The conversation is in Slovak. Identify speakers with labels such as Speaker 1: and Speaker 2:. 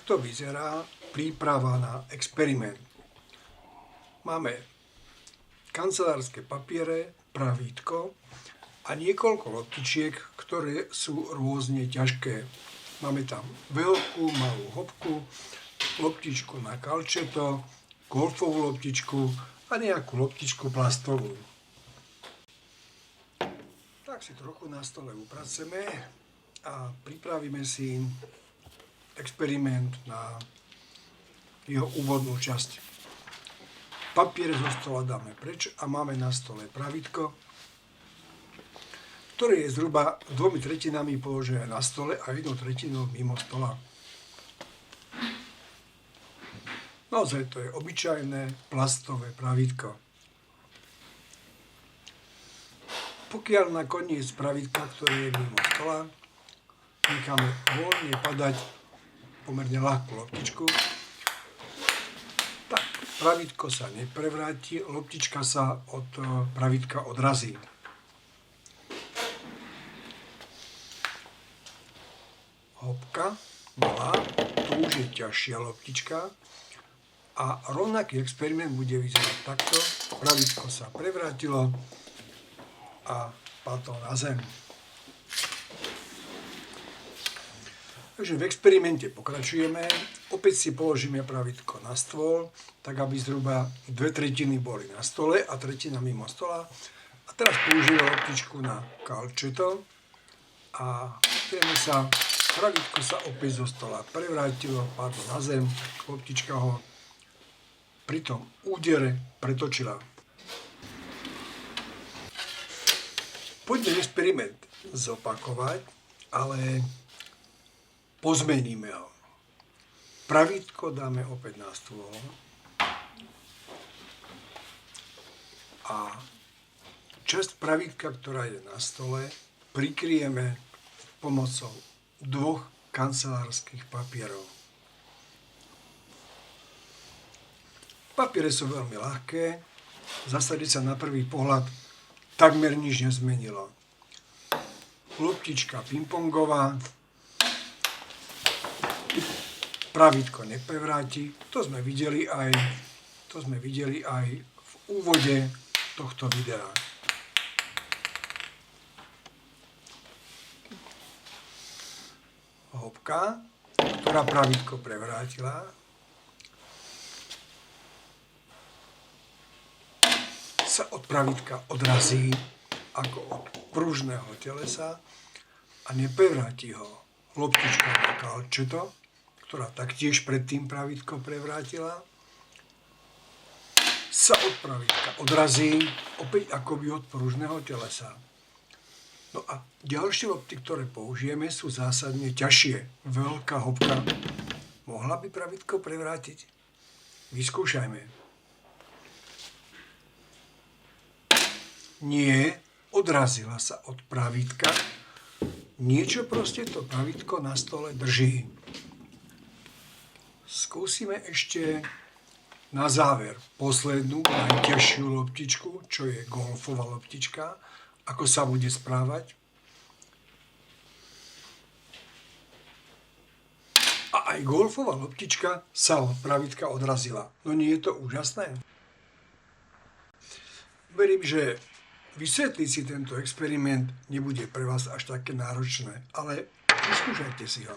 Speaker 1: Takto vyzerá príprava na experiment. Máme kancelárske papiere, pravítko a niekoľko loptičiek, ktoré sú rôzne ťažké. Máme tam veľkú, malú hopku, loptičku na kalčeto, golfovú loptičku a nejakú loptičku plastovú. Tak si trochu na stole upraceme a pripravíme si experiment na jeho úvodnú časť. Papier zo stola dáme preč a máme na stole pravítko, ktoré je zhruba 2/3 položené na stole a 1/3 mimo stola. Naozaj to je obyčajné plastové pravítko. Pokiaľ na koniec pravítka, ktoré je mimo stola, necháme voľne padať pomerne ľahkú loptičku, tak pravítko sa neprevráti, loptička sa od pravítka odrazí. Hopka, malá, to už je ťažšia loptička a rovnaký experiment bude vyzerať takto. Pravítko sa prevrátilo a padlo na zem. Takže v experimente pokračujeme. Opäť si položíme pravítko na stôl, tak aby zhruba 2/3 boli na stole a 1/3 mimo stola. A teraz použijeme loptičku na kalčeto a pozrieme sa, pravítko sa opäť zo stola prevrátilo, padlo na zem, loptička ho pri tom údere pretočila. Poďme experiment zopakovať, ale pozmeníme ho. Pravítko dáme opäť na stôl a časť pravítka, ktorá je na stole, prikryjeme pomocou 2 kancelárskych papierov. Papiere sú veľmi ľahké, zasadiť sa na prvý pohľad takmer nič nezmenilo. Loptička pingpongová, pravítko neprevráti, to sme videli aj v úvode tohto videa. Hopka, ktorá pravítko prevrátila, sa od pravítka odrazí ako od pružného telesa a neprevráti ho loptička na kalčeto, ktorá taktiež predtým pravítko prevrátila, sa od pravítka odrazí opäť akoby od pružného telesa. No a ďalšie lopty, ktoré použijeme, sú zásadne ťažšie. Veľká hopka. Mohla by pravítko prevrátiť? Vyskúšajme. Nie, odrazila sa od pravítka. Niečo proste to pravítko na stole drží. Skúsime ešte na záver poslednú, najťažšiu loptičku, čo je golfová loptička. Ako sa bude správať. A aj golfová loptička sa od pravítka odrazila. No nie je to úžasné? Verím, že vysvetliť si tento experiment nebude pre vás až také náročné, ale vyskúšajte si ho.